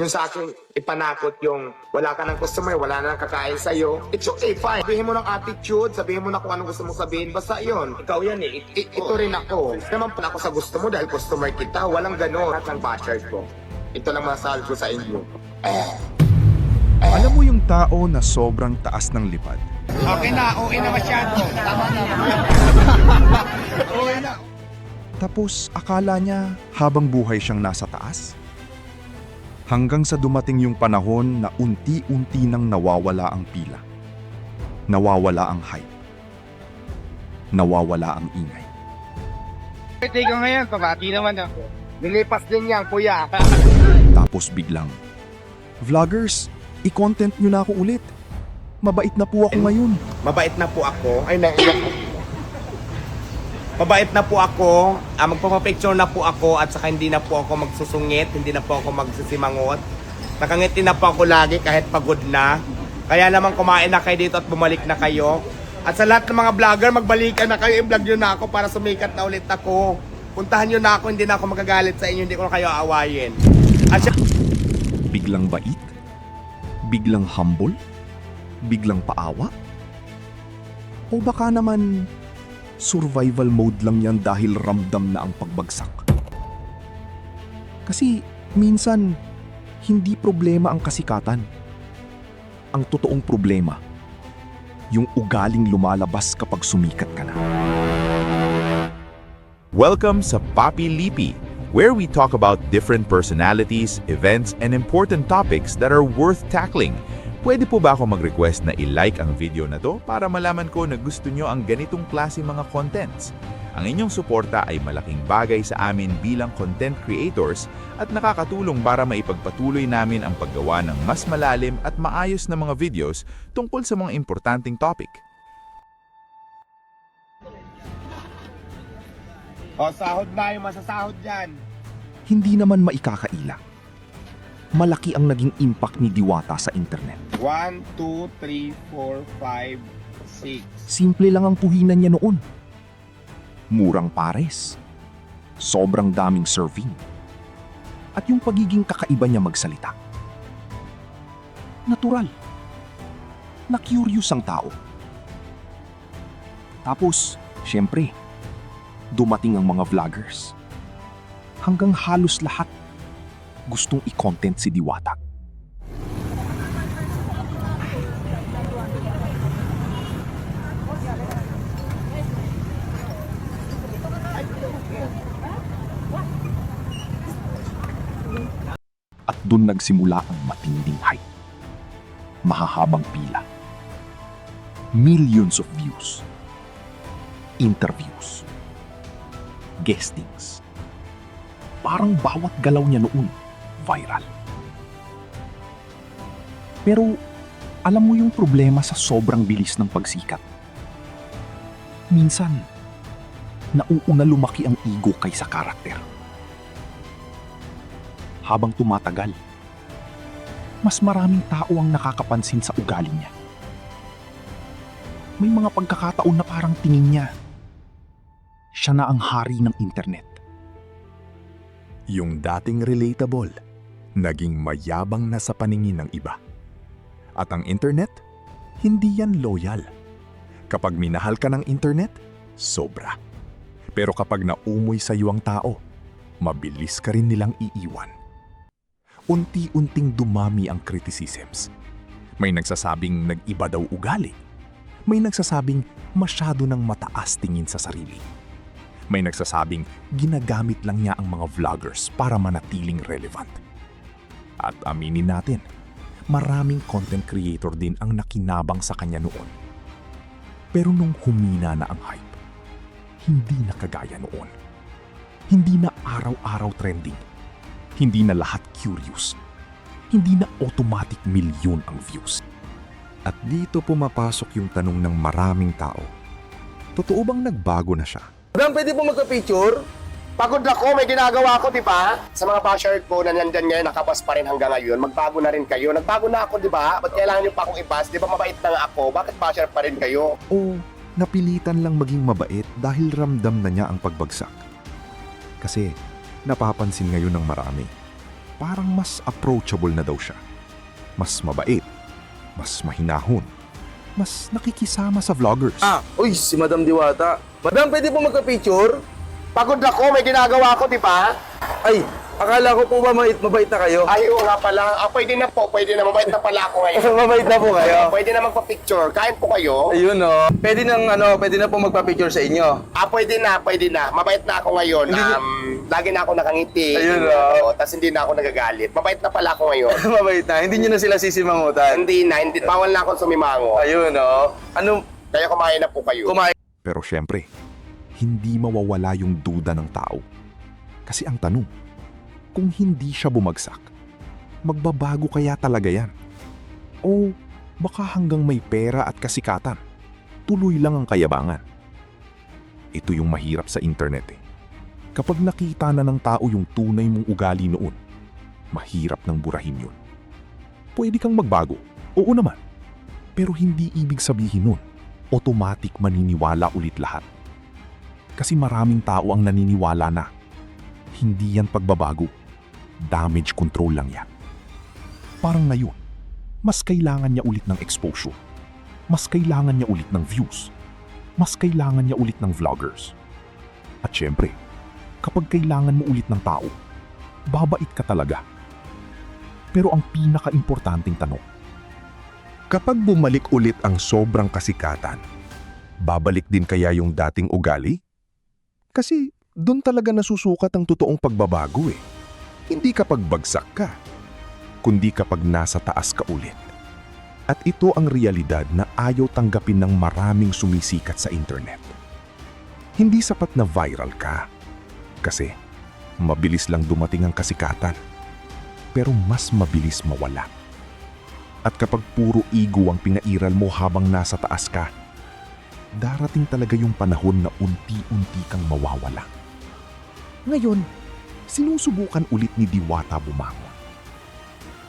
Yung sa akin, ipanakot yung wala ka ng customer, wala na kakain sa'yo. It's okay, fine. Sabihin mo ng attitude, sabihin mo na kung anong gusto mong sabihin. Basta yun, ikaw yan eh. Ito rin ako. Naman pala ako sa gusto mo dahil customer kita. Walang gano'n. Lahat ng basher ko. Ito lang masasabi ko sa inyo. Alam mo yung tao na sobrang taas ng lipad? Okay na, okay na masyado. Tama na. Okay na. Tapos akala niya habang buhay siyang nasa taas? Hanggang sa dumating yung panahon na unti-unti nang nawawala ang pila. Nawawala ang hype. Nawawala ang ingay. Birthday ko ngayon, pabati naman ako. Nilipas din yan, kuya. Tapos biglang, "Vloggers, i-content nyo na ako ulit. Mabait na po ako ngayon." Mabait na po ako. Ay, naiyak ko. Mabait na po ako, magpapapicture na po ako at saka hindi na po ako magsusungit, hindi na po ako magsisimangot. Nakangiti na po ako lagi kahit pagod na. Kaya naman kumain na kayo dito at bumalik na kayo. At sa lahat ng mga vlogger, magbalikan na kayo, i-vlog nyo na ako para sumikat na ulit ako. Puntahan nyo na ako, hindi na ako magagalit sa inyo, hindi ko na kayo aawayin. At Biglang bait? Biglang humble? Biglang paawa? O baka naman survival mode lang yan dahil ramdam na ang pagbagsak? Kasi minsan, hindi problema ang kasikatan. Ang totoong problema, yung ugaling lumalabas kapag sumikat ka na. Welcome sa Papi Lipi, where we talk about different personalities, events, and important topics that are worth tackling. Pwede po ba ako mag-request na i-like ang video na to para malaman ko na gusto nyo ang ganitong klase mga contents? Ang inyong suporta ay malaking bagay sa amin bilang content creators at nakakatulong para maipagpatuloy namin ang paggawa ng mas malalim at maayos na mga videos tungkol sa mga importanteng topic. O, sahod na yung masasahod dyan. Hindi naman maikakaila. Malaki ang naging impact ni Diwata sa internet. 1, 2, 3, 4, 5, 6. Simple lang ang puhinan niya noon. Murang pares. Sobrang daming serving. At yung pagiging kakaiba niya magsalita. Natural. Na-curious ang tao. Tapos, syempre, dumating ang mga vloggers. Hanggang halos lahat gustong i-content si Diwata. At dun nagsimula ang matinding hype. Mahahabang pila. Millions of views. Interviews. Guestings. Parang bawat galaw niya noon, viral. Pero alam mo yung problema sa sobrang bilis ng pagsikat? Minsan, nauuna lumaki ang ego kaysa karakter. Habang tumatagal, mas maraming tao ang nakakapansin sa ugali niya. May mga pagkakataon na parang tingin niya, siya na ang hari ng internet. Yung dating relatable, naging mayabang na sa paningin ng iba. At ang internet, hindi yan loyal. Kapag minahal ka ng internet, sobra. Pero kapag naumoy sa iyo ang tao, mabilis ka rin nilang iiwan. Unti-unting dumami ang criticisms. May nagsasabing nag-iba daw ugali. May nagsasabing masyado ng mataas tingin sa sarili. May nagsasabing ginagamit lang niya ang mga vloggers para manatiling relevant. At aminin natin, maraming content creator din ang nakinabang sa kanya noon. Pero nung humina na ang hype, hindi na kagaya noon. Hindi na araw-araw trending. Hindi na lahat curious. Hindi na automatic milyon ang views. At dito pumapasok yung tanong ng maraming tao. Totoo bang nagbago na siya? Madam, pwede po magka-picture? Pagod ako, may ginagawa ako, di ba? Sa mga basher ko na nandyan ngayon, nakapas pa rin hanggang ngayon. Magbago na rin kayo. Nagbago na ako, di ba? Ba't kailangan nyo pa akong ipas? Di ba mabait na nga ako? Bakit basher pa rin kayo? O napilitan lang maging mabait dahil ramdam na niya ang pagbagsak? Kasi napapansin ngayon ng marami, parang mas approachable na daw siya. Mas mabait, mas mahinahon, mas nakikisama sa vloggers. Uy, si Madam Diwata. Madam, pwede po magka-picture? Pagod ako, may ginagawa ako, di ba? Ay, akala ko po ba mabait na kayo? Ay, oo nga pala. Pwede na po, pwede na. Mabait na pala ako ngayon. Mabait na po kayo? Pwede na magpa-picture. Kain po kayo? Ayun Pwede na po magpa-picture sa inyo. Pwede na, pwede na. Mabait na ako ngayon. Lagi na ako nakangiti. Ayun, Tapos hindi na ako nagagalit. Mabait na pala ako ngayon. Mabait na. Hindi nyo na sila sisimangutan. Hindi na, bawal na akong sumimango. Ayun, Ano? Kaya kumain na po kayo. Pero syempre, hindi mawawala yung duda ng tao. Kasi ang tanong, kung hindi siya bumagsak, magbabago kaya talaga yan? O baka hanggang may pera at kasikatan, tuloy lang ang kayabangan? Ito yung mahirap sa internet eh. Kapag nakita na ng tao yung tunay mong ugali noon, mahirap nang burahin yun. Pwede kang magbago, oo naman. Pero hindi ibig sabihin nun, automatic maniniwala ulit lahat. Kasi maraming tao ang naniniwala na hindi yan pagbabago, damage control lang yan. Parang ngayon, mas kailangan niya ulit ng exposure, mas kailangan niya ulit ng views, mas kailangan niya ulit ng vloggers. At syempre, kapag kailangan mo ulit ng tao, babait ka talaga. Pero ang pinaka-importanting tanong, kapag bumalik ulit ang sobrang kasikatan, babalik din kaya yung dating ugali? Kasi doon talaga nasusukat ang totoong pagbabago eh. Hindi kapag bagsak ka, kundi kapag nasa taas ka ulit. At ito ang realidad na ayaw tanggapin ng maraming sumisikat sa internet. Hindi sapat na viral ka. Kasi mabilis lang dumating ang kasikatan. Pero mas mabilis mawala. At kapag puro ego ang pinairal mo habang nasa taas ka, darating talaga yung panahon na unti-unti kang mawawala. Ngayon, sinusubukan ulit ni Diwata bumangon.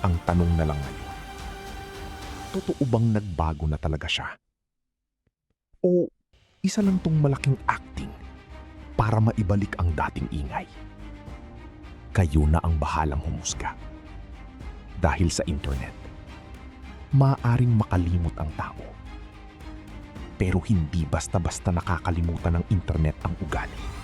Ang tanong na lang ngayon, totoo bang nagbago na talaga siya? O isa lang tong malaking acting para maibalik ang dating ingay? Kayo na ang bahalang humusga. Dahil sa internet, maaaring makalimot ang tao. Pero hindi basta-basta nakakalimutan ng internet ang ugali.